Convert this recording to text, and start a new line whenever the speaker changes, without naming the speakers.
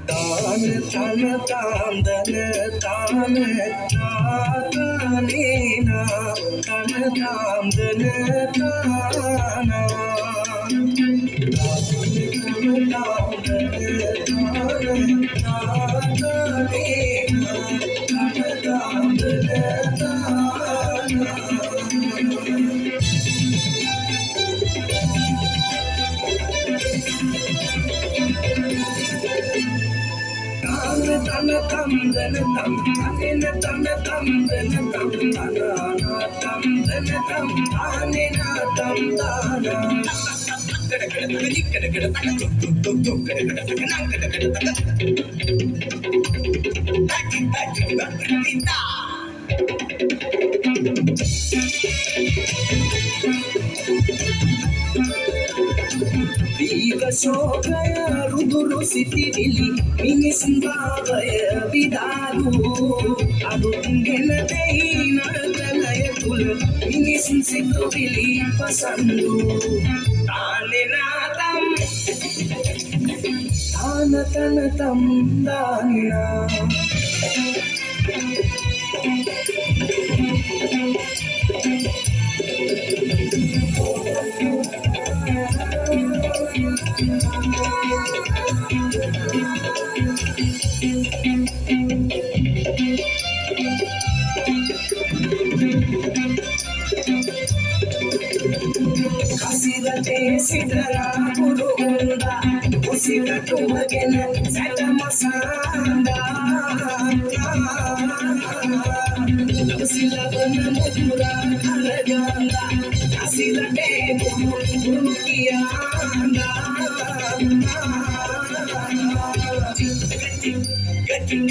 तान तन तांदन तान ताने ना तन तांदन ताना तान तांदन तान ताने ना तन तांदन ताना तन तम दन तम तन तम तम दन तम तना तम दन तम ताने ना तम ताना विकसोकय रुदुरु सितिविलि मिनिसंभावय विदारु अदुंगेन देहिन तनय तुल मिनिसन सितुविलि पसंदु ताने नातम तान तन तम दाना Sidara Purunda, Usira Tumagena, Santa Masanda, Usila Mudura, Kalaganda, Asila Debu, Urukianda, Getting,